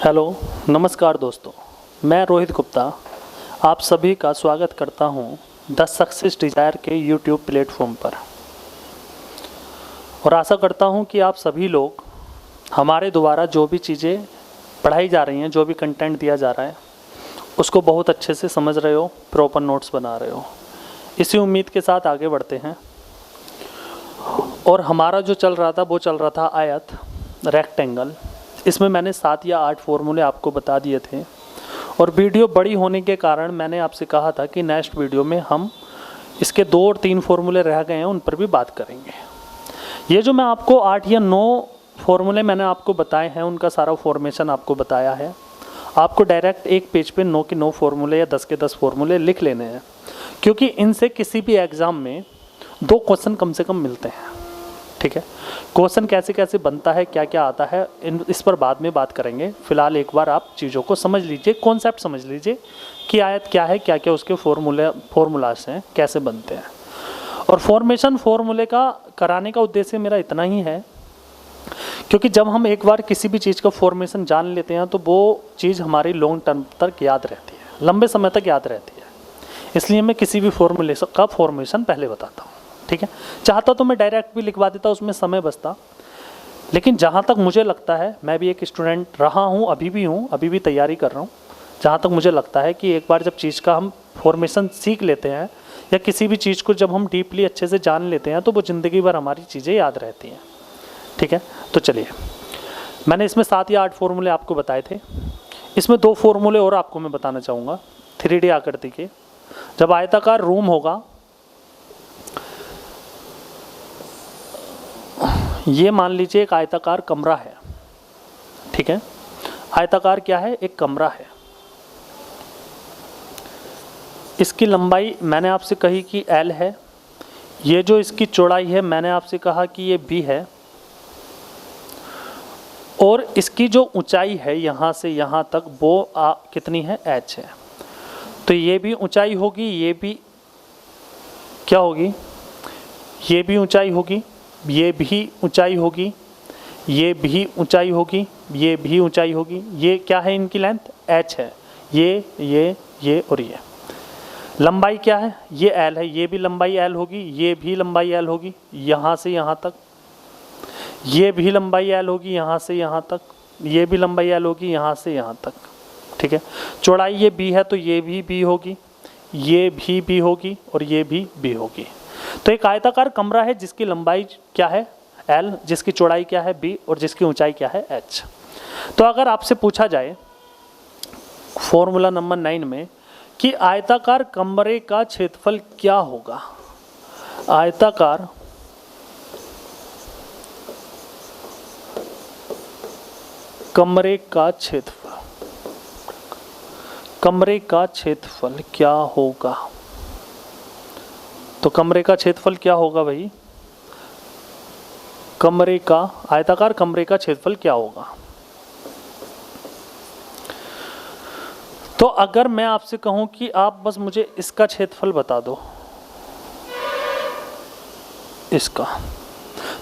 Hello, नमस्कार दोस्तों। मैं रोहित गुप्ता आप सभी का स्वागत करता हूं द सक्सेस डिज़ायर के यूट्यूब प्लेटफॉर्म पर और आशा करता हूं कि आप सभी लोग हमारे द्वारा जो भी चीज़ें पढ़ाई जा रही हैं, जो भी कंटेंट दिया जा रहा है, उसको बहुत अच्छे से समझ रहे हो, प्रॉपर नोट्स बना रहे हो। इसी उम्मीद के साथ आगे बढ़ते हैं। और हमारा जो चल रहा था वो चल रहा था आयत, रेक्टेंगल। इसमें मैंने 7 या 8 फॉर्मूले आपको बता दिए थे और वीडियो बड़ी होने के कारण मैंने आपसे कहा था कि नेक्स्ट वीडियो में हम इसके 2 और 3 फॉर्मूले रह गए हैं, उन पर भी बात करेंगे। ये जो मैं आपको 8 या 9 फॉर्मूले मैंने आपको बताए हैं, उनका सारा फॉर्मेशन आपको बताया है। आपको डायरेक्ट एक पेज पे 9 के 9 फॉर्मूले या 10 के 10 फॉर्मूले लिख लेने हैं, क्योंकि इनसे किसी भी एग्ज़ाम में 2 क्वेश्चन कम से कम मिलते हैं। ठीक है, क्वेश्चन कैसे कैसे बनता है, क्या क्या आता है, इस पर बाद में बात करेंगे। फिलहाल एक बार आप चीज़ों को समझ लीजिए, कॉन्सेप्ट समझ लीजिए कि आयत क्या है, क्या क्या उसके फॉर्मूलास हैं, कैसे बनते हैं। और फॉर्मेशन फॉर्मूले का कराने का उद्देश्य मेरा इतना ही है, क्योंकि जब हम एक बार किसी भी चीज़ का फॉर्मेशन जान लेते हैं तो वो चीज़ हमारी लॉन्ग टर्म तक याद रहती है, लंबे समय तक याद रहती है। इसलिए मैं किसी भी फॉर्मूले का फॉर्मेशन पहले बताता हूँ। ठीक है, चाहता तो मैं डायरेक्ट भी लिखवा देता, उसमें समय बचता, लेकिन जहाँ तक मुझे लगता है, मैं भी एक स्टूडेंट रहा हूँ, अभी भी हूँ, अभी भी तैयारी कर रहा हूँ। जहाँ तक मुझे लगता है कि एक बार जब चीज़ का हम फॉर्मेशन सीख लेते हैं या किसी भी चीज़ को जब हम डीपली अच्छे से जान लेते हैं तो वो ज़िंदगी भर हमारी चीज़ें याद रहती हैं। ठीक है, तो चलिए, मैंने इसमें 7 या 8 फॉर्मूले आपको बताए थे। इसमें 2 फॉर्मूले और आपको मैं बताना चाहूँगा 3D आकृति के। जब आयताकार रूम होगा, ये मान लीजिए एक आयताकार कमरा है। ठीक है, आयताकार क्या है? एक कमरा है। इसकी लंबाई मैंने आपसे कही कि L है। ये जो इसकी चौड़ाई है मैंने आपसे कहा कि ये B है। और इसकी जो ऊंचाई है यहाँ से यहाँ तक वो कितनी है? H है। तो ये भी ऊंचाई होगी, ये भी क्या होगी? ये भी ऊंचाई होगी, ये भी ऊंचाई होगी, ये भी ऊंचाई होगी, ये भी ऊंचाई होगी। ये क्या है? इनकी लेंथ h है। ये और ये लंबाई क्या है? ये l है। ये भी लंबाई l होगी, ये भी लंबाई l होगी यहाँ से यहाँ तक। ये भी लंबाई l होगी यहाँ से यहाँ तक। ये भी लंबाई l होगी यहाँ से यहाँ तक। ठीक है, चौड़ाई ये b है तो ये भी b होगी, ये भी b होगी और ये भी b होगी। तो एक आयताकार कमरा है जिसकी लंबाई क्या है? L, जिसकी चौड़ाई क्या है? B और जिसकी ऊंचाई क्या है? H। तो अगर आपसे पूछा जाए फॉर्मूला नंबर 9 में कि आयताकार कमरे का क्षेत्रफल क्या होगा, आयताकार कमरे का क्षेत्रफल, कमरे का क्षेत्रफल क्या होगा? तो कमरे का क्षेत्रफल क्या होगा भाई? कमरे का, आयताकार कमरे का क्षेत्रफल क्या होगा? तो अगर मैं आपसे कहूं कि आप बस मुझे इसका क्षेत्रफल बता दो, इसका,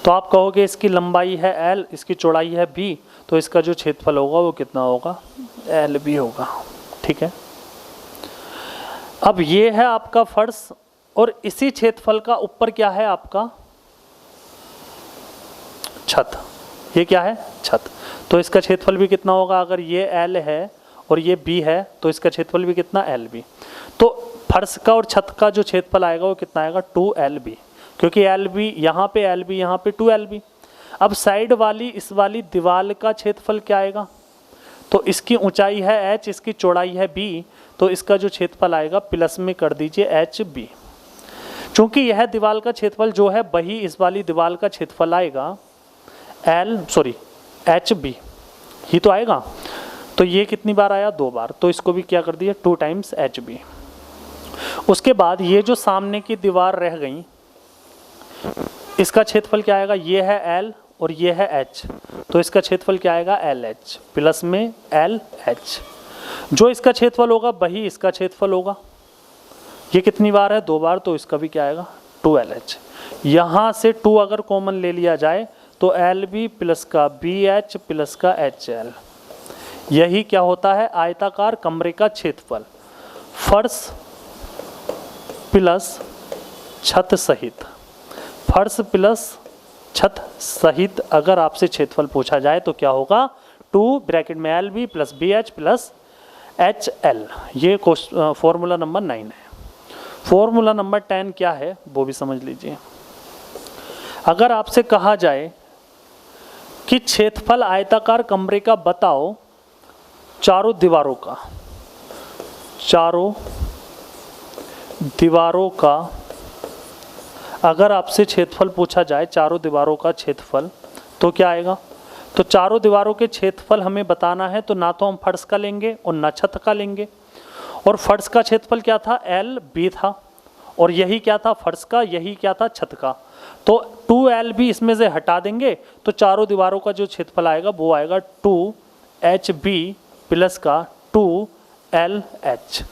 तो आप कहोगे इसकी लंबाई है L, इसकी चौड़ाई है B, तो इसका जो क्षेत्रफल होगा वो कितना होगा? LB होगा। ठीक है, अब ये है आपका फर्श और इसी क्षेत्रफल का ऊपर क्या है? आपका छत। ये क्या है? छत। तो इसका क्षेत्रफल भी कितना होगा? अगर ये L है और ये B है तो इसका क्षेत्रफल भी कितना? LB। तो फर्श का और छत का जो क्षेत्रफल आएगा वो कितना आएगा? 2LB, क्योंकि LB यहाँ पे, LB यहाँ पे, 2LB। अब साइड वाली, इस वाली दीवार का क्षेत्रफल क्या आएगा? तो इसकी ऊंचाई है H, इसकी चौड़ाई है B, तो इसका जो क्षेत्रफल आएगा प्लस में कर दीजिए HB। चूंकि यह दीवार का क्षेत्रफल जो है वही इस वाली दीवार का क्षेत्रफल आएगा HB ही तो आएगा। तो ये कितनी बार आया? 2 बार, तो इसको भी क्या कर दिया? 2 टाइम्स HB। उसके बाद ये जो सामने की दीवार रह गई, इसका क्षेत्रफल क्या आएगा? ये है L और ये है H, तो इसका क्षेत्रफल क्या आएगा? LH प्लस में LH। जो इसका क्षेत्रफल होगा वही इसका क्षेत्रफल होगा। ये कितनी बार है? 2 बार, तो इसका भी क्या आएगा? 2LH। यहाँ से 2 अगर कॉमन ले लिया जाए तो LB प्लस का BH प्लस का HL, यही क्या होता है, आयताकार कमरे का क्षेत्रफल, फर्श प्लस छत सहित, फर्श प्लस छत सहित अगर आपसे क्षेत्रफल पूछा जाए तो क्या होगा, 2 ब्रैकेट में LB plus BH plus HL। ये फॉर्मूला नंबर 9 है। फॉर्मूला नंबर 10 क्या है वो भी समझ लीजिए। अगर आपसे कहा जाए कि क्षेत्रफल आयताकार कमरे का बताओ चारों दीवारों का, चारों दीवारों का अगर आपसे क्षेत्रफल पूछा जाए, चारों दीवारों का क्षेत्रफल, तो क्या आएगा, तो चारों दीवारों के क्षेत्रफल हमें बताना है तो ना तो हम फर्श का लेंगे और ना छत का लेंगे। और फर्श का क्षेत्रफल क्या था, LB था, और यही क्या था फर्श का, यही क्या था छत का। तो 2LB इसमें से हटा देंगे तो चारों दीवारों का जो क्षेत्रफल आएगा वो आएगा 2HB प्लस का 2LH।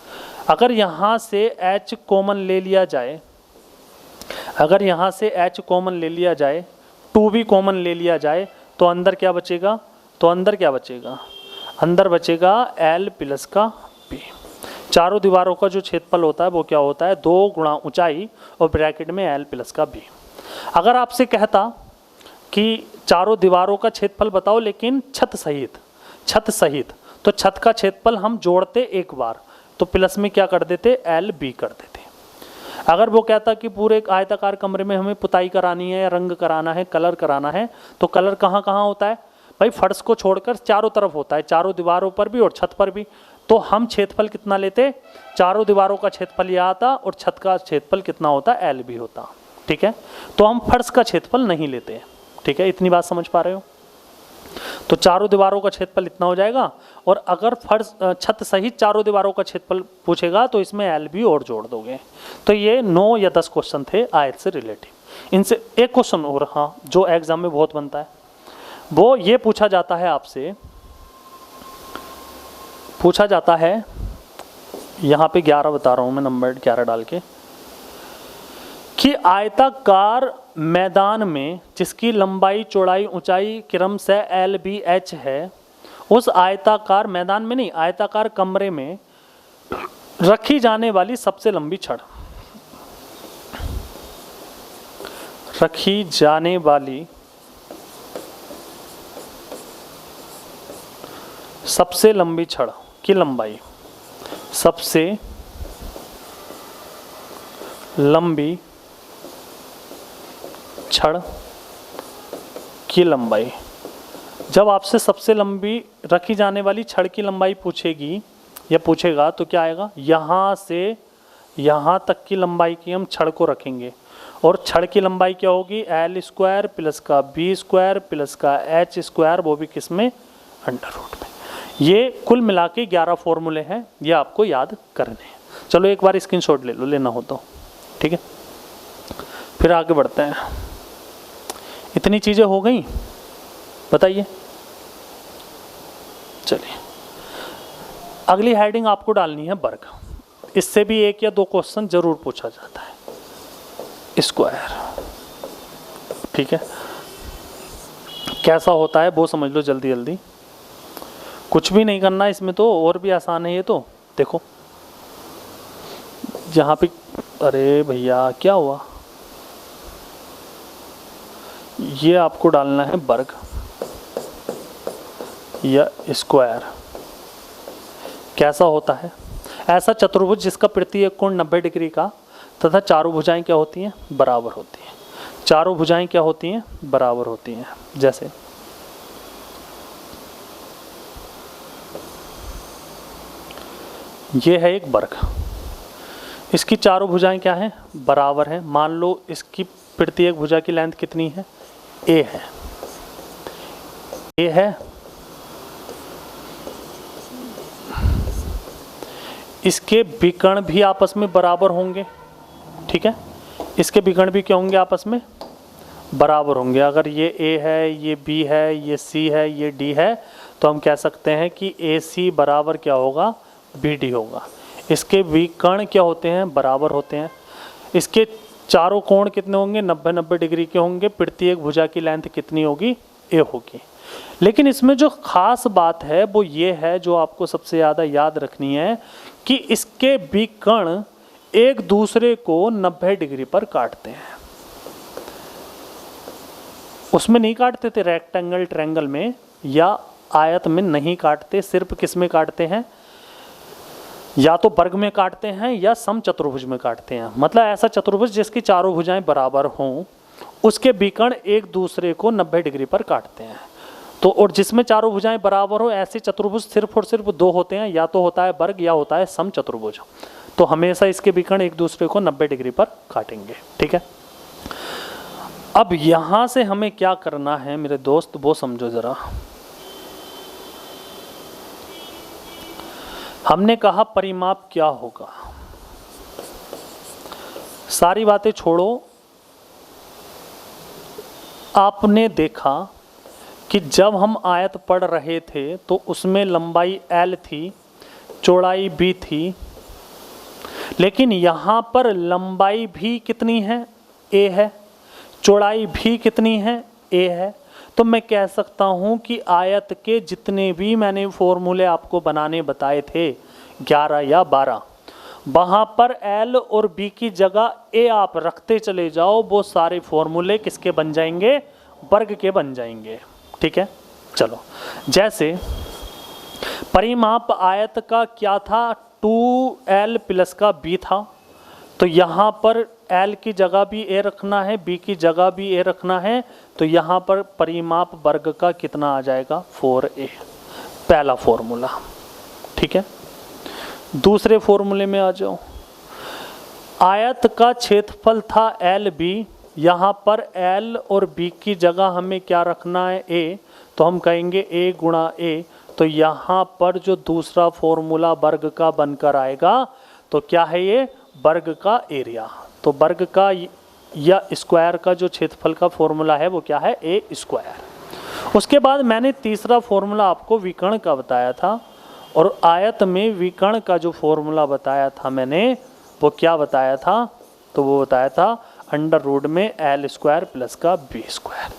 अगर यहाँ से H कॉमन ले लिया जाए, अगर यहाँ से H कॉमन ले लिया जाए, 2B कॉमन ले लिया जाए, तो अंदर क्या बचेगा, तो अंदर क्या बचेगा, अंदर बचेगा L प्लस का B। चारों दीवारों का जो क्षेत्रफल होता है वो क्या होता है, 2 गुणा ऊंचाई और ब्रैकेट में L प्लस का B। अगर आपसे कहता कि चारों दीवारों का क्षेत्रफल बताओ लेकिन छत सहित, छत सहित, तो छत का क्षेत्रफल हम जोड़ते एक बार, तो प्लस में क्या कर देते, LB कर देते। अगर वो कहता कि पूरे आयताकार कमरे में हमें पुताई करानी है, रंग कराना है, कलर कराना है, तो कलर कहाँ कहाँ होता है भाई, फर्श को छोड़कर चारों तरफ होता है, चारों दीवारों पर भी और छत पर भी। तो हम क्षेत्रफल कितना लेते, चारों दीवारों का क्षेत्रफल यह आता और छत का क्षेत्रफल कितना होता, LB होता। ठीक है, तो हम फर्श का क्षेत्रफल नहीं लेते। ठीक है, इतनी बात समझ पा रहे हो। तो चारों दीवारों का क्षेत्रफल इतना हो जाएगा, और अगर फर्श छत सहित चारों दीवारों का क्षेत्रफल पूछेगा तो इसमें LB और जोड़ दोगे। तो ये 9 या 10 क्वेश्चन थे आयत से रिलेटिव। इनसे एक क्वेश्चन और, हाँ, जो एग्जाम में बहुत बनता है, वो ये पूछा जाता है आपसे, पूछा जाता है, यहाँ पे 11 बता रहा हूँ मैं, नंबर 11 डाल के, कि आयताकार मैदान में जिसकी लंबाई चौड़ाई ऊंचाई क्रम से LBH है, उस आयताकार मैदान में नहीं, आयताकार कमरे में रखी जाने वाली सबसे लंबी छड़, रखी जाने वाली सबसे लंबी छड़ की लंबाई, सबसे लंबी छड़ की लंबाई। जब आपसे सबसे लंबी रखी जाने वाली छड़ की लंबाई पूछेगी या पूछेगा तो क्या आएगा, यहाँ से यहाँ तक की लंबाई की हम छड़ को रखेंगे, और छड़ की लंबाई क्या होगी, L² प्लस का B² प्लस का H², वो भी किस में, अंडर रूट में। ये कुल मिला के 11 फॉर्मूले हैं, ये आपको याद करने हैं। चलो एक बार स्क्रीनशॉट ले लो, लेना हो तो। ठीक है, फिर आगे बढ़ते हैं। इतनी चीज़ें हो गई, बताइए। चलिए, अगली हेडिंग आपको डालनी है वर्ग। इससे भी 1 या 2 क्वेश्चन जरूर पूछा जाता है, स्क्वायर। ठीक है, कैसा होता है वो समझ लो जल्दी जल्दी, कुछ भी नहीं करना इसमें, तो और भी आसान है ये। तो देखो यहाँ पे, अरे भैया क्या हुआ, ये आपको डालना है वर्ग या स्क्वायर। कैसा होता है, ऐसा चतुर्भुज जिसका प्रत्येक कोण 90 डिग्री का तथा चारों भुजाएं क्या होती हैं, बराबर होती हैं। चारों भुजाएं क्या होती हैं, बराबर होती हैं। जैसे ये है एक वर्ग, इसकी चारों भुजाएं क्या हैं, बराबर हैं। मान लो इसकी प्रत्येक भुजा की लेंथ कितनी है, A है, A है। इसके विकर्ण भी आपस में बराबर होंगे। ठीक है, इसके विकर्ण भी क्या होंगे, आपस में बराबर होंगे। अगर ये A है, ये B है, ये C है, ये D है, तो हम कह सकते हैं कि AC बराबर क्या होगा, BD होगा। इसके विकर्ण क्या होते हैं, बराबर होते हैं। इसके चारों कोण कितने होंगे, 90-90 डिग्री के होंगे। प्रत्येक भुजा की लेंथ कितनी होगी, A होगी। लेकिन इसमें जो ख़ास बात है वो ये है, जो आपको सबसे ज़्यादा याद रखनी है, कि इसके विकर्ण एक दूसरे को 90 डिग्री पर काटते हैं। उसमें नहीं काटते थे रेक्टेंगल ट्रायंगल में या आयत में नहीं काटते, सिर्फ किस में काटते हैं, या तो वर्ग में काटते हैं या समचतुर्भुज में काटते हैं। मतलब ऐसा चतुर्भुज जिसकी चारों भुजाएं बराबर हों, उसके विकर्ण एक दूसरे को 90 डिग्री पर काटते हैं। तो और जिसमें चारों भुजाएं बराबर हो, ऐसे चतुर्भुज सिर्फ और सिर्फ दो होते हैं, या तो होता है वर्ग या होता है समचतुर्भुज। तो हमेशा इसके विकर्ण एक दूसरे को 90 डिग्री पर काटेंगे। ठीक है, अब यहां से हमें क्या करना है मेरे दोस्त, वो समझो जरा। हमने कहा परिमाप क्या होगा, सारी बातें छोड़ो। आपने देखा कि जब हम आयत पढ़ रहे थे तो उसमें लंबाई L थी, चौड़ाई B थी, लेकिन यहाँ पर लंबाई भी कितनी है, A है, चौड़ाई भी कितनी है, A है। तो मैं कह सकता हूँ कि आयत के जितने भी मैंने फॉर्मूले आपको बनाने बताए थे 11 या 12, वहाँ पर L और B की जगह A आप रखते चले जाओ, वो सारे फॉर्मूले किसके बन जाएंगे, वर्ग के बन जाएंगे। ठीक है, चलो। जैसे परिमाप आयत का क्या था, 2L प्लस का B था, तो यहाँ पर L की जगह भी A रखना है, B की जगह भी A रखना है, तो यहाँ पर परिमाप वर्ग का कितना आ जाएगा, 4A, पहला फॉर्मूला। ठीक है, दूसरे फॉर्मूले में आ जाओ। आयत का क्षेत्रफल था LB, यहाँ पर L और B की जगह हमें क्या रखना है, A, तो हम कहेंगे A गुणा A। तो यहाँ पर जो दूसरा फॉर्मूला वर्ग का बनकर आएगा, तो क्या है ये, वर्ग का एरिया। तो वर्ग का या स्क्वायर का जो क्षेत्रफल का फॉर्मूला है वो क्या है, A स्क्वायर। उसके बाद मैंने तीसरा फॉर्मूला आपको विकर्ण का बताया था, और आयत में विकर्ण का जो फॉर्मूला बताया था मैंने, वो क्या बताया था, तो वो बताया था अंडर रूट में L स्क्वायर प्लस का B स्क्वायर।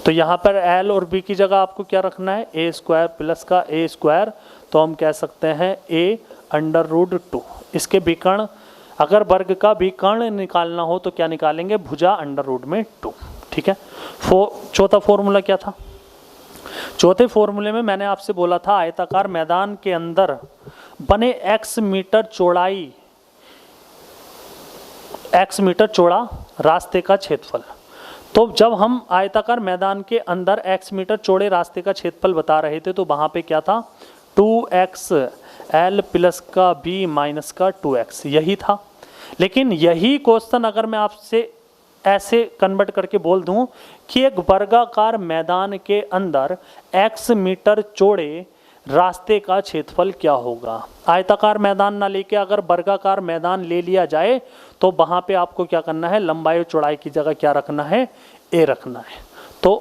तो यहाँ पर L और B की जगह आपको क्या रखना है, A स्क्वायर प्लस का A स्क्वायर। तो हम कह सकते हैं A अंडर रूट 2। इसके विकर्ण, अगर वर्ग का विकर्ण निकालना हो तो क्या निकालेंगे, भुजा अंडर रूट में 2। ठीक है, चौथा फॉर्मूला क्या था, चौथे फॉर्मूले में मैंने आपसे बोला था आयताकार मैदान के अंदर बने x मीटर चौड़ाई, x मीटर चौड़ा रास्ते का क्षेत्रफल। तो जब हम आयताकार मैदान के अंदर x मीटर चौड़े रास्ते का क्षेत्रफल बता रहे थे, तो वहाँ पे क्या था, 2x L प्लस का B माइनस का 2x, यही था। लेकिन यही क्वेश्चन अगर मैं आपसे ऐसे कन्वर्ट करके बोल दूं कि एक वर्गाकार मैदान के अंदर x मीटर चौड़े रास्ते का क्षेत्रफल क्या होगा। आयताकार मैदान ना लेके अगर वर्गाकार मैदान ले लिया जाए, तो वहाँ पे आपको क्या करना है, लंबाई और चौड़ाई की जगह क्या रखना है, A रखना है। तो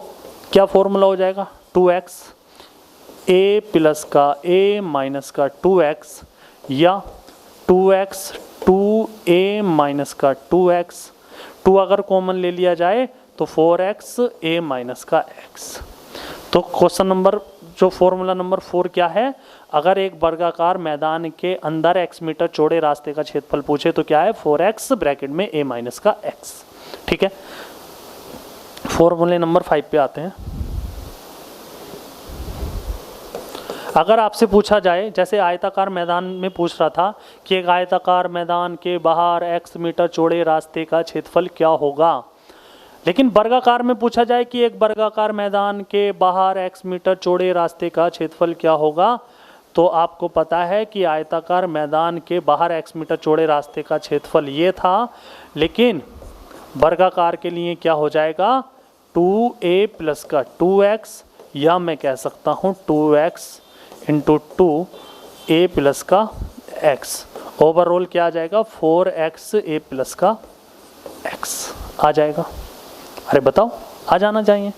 क्या फॉर्मूला हो जाएगा, 2x A प्लस का A माइनस का 2x, या 2x 2A माइनस का 2x, 2 अगर कॉमन ले लिया जाए तो 4x A माइनस का x। तो क्वेश्चन नंबर, जो फॉर्मूला नंबर 4 क्या है, अगर एक वर्गाकार मैदान के अंदर x मीटर चौड़े रास्ते का क्षेत्रफल पूछे तो क्या है, 4x ब्रैकेट में A माइनस का x। ठीक है, फॉर्मूले नंबर 5 पे आते हैं। अगर आपसे पूछा जाए, जैसे आयताकार मैदान में पूछ रहा था कि एक आयताकार मैदान के बाहर x मीटर चौड़े रास्ते का क्षेत्रफल क्या होगा, लेकिन वर्गाकार में पूछा जाए कि एक वर्गाकार मैदान के बाहर x मीटर चौड़े रास्ते का क्षेत्रफल क्या होगा, तो आपको पता है कि आयताकार मैदान के बाहर x मीटर चौड़े रास्ते का क्षेत्रफल ये था, लेकिन वर्गाकार के लिए क्या हो जाएगा, 2A प्लस का 2x, या मैं कह सकता हूँ 2x इंटू 2A प्लस का x। ओवरऑल क्या आ जाएगा, 4x A प्लस का x आ जाएगा। अरे बताओ, आ जाना चाहिए।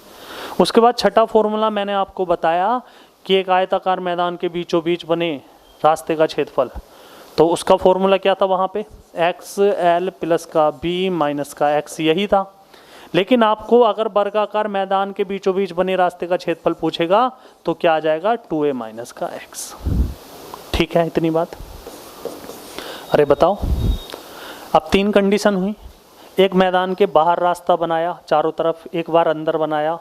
उसके बाद छठा फॉर्मूला मैंने आपको बताया कि एक आयताकार मैदान के बीचों बीच बने रास्ते का क्षेत्रफल, तो उसका फॉर्मूला क्या था वहाँ पे, x L प्लस का B माइनस का x, यही था। लेकिन आपको अगर वर्गाकार मैदान के बीचों बीच बने रास्ते का क्षेत्रफल पूछेगा तो क्या आ जाएगा 2a माइनस का x। ठीक है, इतनी बात। अरे बताओ, अब 3 कंडीशन हुई। एक मैदान के बाहर रास्ता बनाया चारों तरफ, एक बार अंदर बनाया,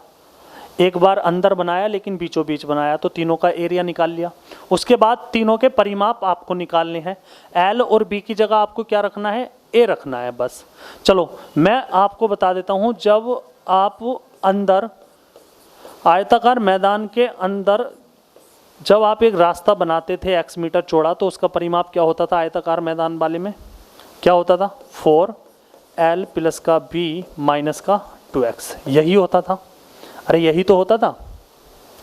एक बार अंदर बनाया लेकिन बीचों बीच बनाया, तो तीनों का एरिया निकाल लिया। उसके बाद तीनों के परिमाप आपको निकालने हैं। L और B की जगह आपको क्या रखना है, A रखना है बस। चलो मैं आपको बता देता हूँ, जब आप अंदर आयताकार मैदान के अंदर जब आप एक रास्ता बनाते थे x मीटर चौड़ा, तो उसका परिमाप क्या होता था आयताकार मैदान वाले में, क्या होता था 4l प्लस का b माइनस का 2x, यही होता था। अरे यही तो होता था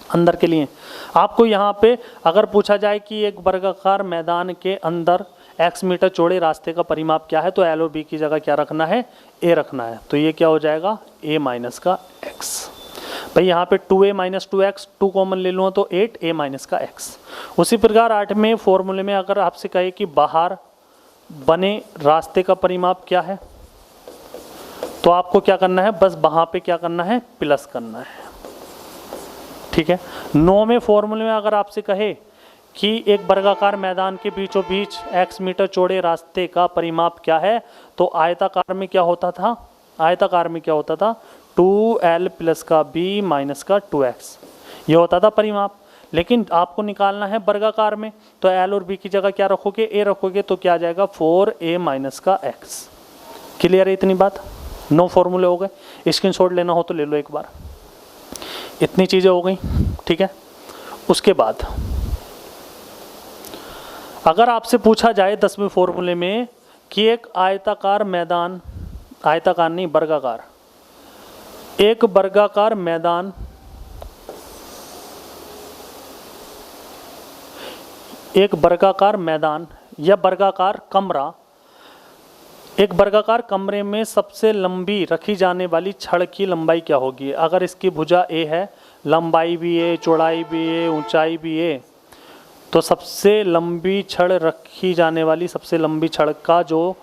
अंदर के लिए। आपको यहाँ पे अगर पूछा जाए कि एक वर्गाकार मैदान के अंदर x मीटर चौड़े रास्ते का परिमाप क्या है, तो l और b की जगह क्या रखना है, a रखना है। तो ये क्या हो जाएगा, a माइनस का x। भाई यहाँ पे 2a माइनस 2x, 2 कॉमन ले लूँ तो 8a माइनस का x। उसी प्रकार 8वें फॉर्मूले में अगर आपसे कहे कि बाहर बने रास्ते का परिमाप क्या है, तो आपको क्या करना है, बस वहाँ पे क्या करना है, प्लस करना है। ठीक है। 9वें फॉर्मूले में अगर आपसे कहे कि एक वर्गाकार मैदान के बीचों बीच x मीटर चौड़े रास्ते का परिमाप क्या है, तो आयताकार में क्या होता था, आयताकार में क्या होता था 2l प्लस का b माइनस का 2x, ये होता था परिमाप। लेकिन आपको निकालना है वर्गाकार में, तो l और b की जगह क्या रखोगे, a रखोगे, तो क्या आ जाएगा 4a माइनस का x। क्लियर है इतनी बात। 9 फॉर्मूले हो गए, स्क्रीनशॉट लेना हो तो ले लो एक बार। इतनी चीज़ें हो गई। ठीक है। उसके बाद अगर आपसे पूछा जाए 10वें फॉर्मूले में कि एक आयताकार मैदान, आयताकार नहीं वर्गाकार, एक वर्गाकार मैदान या वर्गाकार कमरा, एक वर्गाकार कमरे में सबसे लंबी रखी जाने वाली छड़ की लंबाई क्या होगी। अगर इसकी भुजा a है, लंबाई भी a, चौड़ाई भी a, ऊंचाई भी a, तो सबसे लंबी छड़ रखी जाने वाली सबसे लंबी छड़ का जो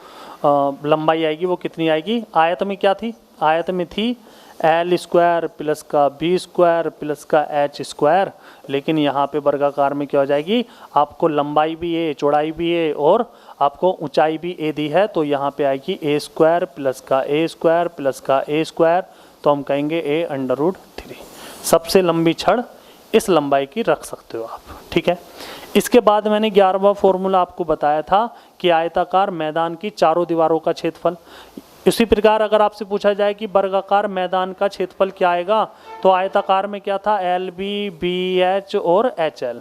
लंबाई आएगी वो कितनी आएगी। आयत में क्या थी, आयत में थी l स्क्वायर प्लस का b स्क्वायर प्लस का h स्क्वायर, लेकिन यहाँ पे वर्गाकार में क्या हो जाएगी, आपको लंबाई भी a, चौड़ाई भी a और आपको ऊंचाई भी a दी है, तो यहाँ पे आएगी a स्क्वायर प्लस का a स्क्वायर प्लस का a स्क्वायर, तो हम कहेंगे a√3। सबसे लंबी छड़ इस लंबाई की रख सकते हो आप। ठीक है। इसके बाद मैंने 11वां फॉर्मूला आपको बताया था कि आयताकार मैदान की चारों दीवारों का क्षेत्रफल। इसी प्रकार अगर आपसे पूछा जाए कि वर्गाकार मैदान का क्षेत्रफल क्या आएगा, तो आयताकार में क्या था LB, BH और HL,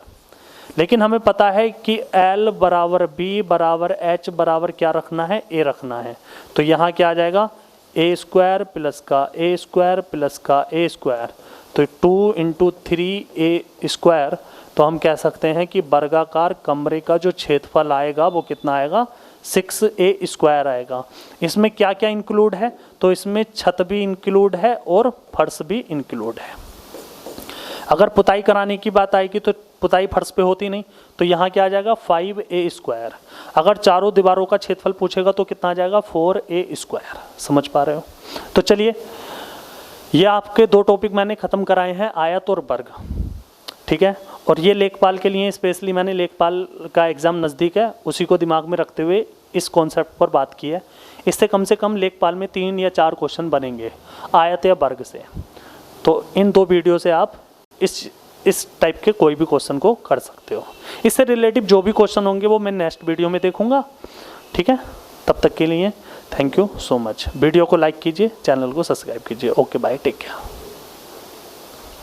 लेकिन हमें पता है कि L बराबर B बराबर H बराबर क्या रखना है, A रखना है। तो यहाँ क्या आ जाएगा a स्क्वायर प्लस का a स्क्वायर प्लस का a स्क्वायर, तो 2 इंटू 3a स्क्वायर। तो हम कह सकते हैं कि वर्गाकार कमरे का जो क्षेत्रफल आएगा वो कितना आएगा, 6a स्क्वायर आएगा। इसमें क्या क्या इंक्लूड है, तो इसमें छत भी इंक्लूड है और फर्श भी इंक्लूड है। अगर पुताई कराने की बात आएगी तो पुताई फर्श पे होती नहीं, तो यहाँ क्या आ जाएगा 5a स्क्वायर। अगर चारों दीवारों का क्षेत्रफल पूछेगा तो कितना आ जाएगा 4a स्क्वायर। समझ पा रहे हो। तो चलिए, ये आपके 2 टॉपिक मैंने ख़त्म कराए हैं, आयत और वर्ग। ठीक है। और ये लेखपाल के लिए स्पेशली मैंने, लेखपाल का एग्ज़ाम नज़दीक है, उसी को दिमाग में रखते हुए इस कॉन्सेप्ट पर बात की है। इससे कम से कम लेखपाल में 3 या 4 क्वेश्चन बनेंगे आयत या वर्ग से। तो इन 2 वीडियो से आप इस टाइप के कोई भी क्वेश्चन को कर सकते हो। इससे रिलेटिव जो भी क्वेश्चन होंगे वो मैं नेक्स्ट वीडियो में देखूंगा। ठीक है। तब तक के लिए thank you so much. Video को लाइक कीजिए, चैनल को सब्सक्राइब कीजिए। Okay bye, take care.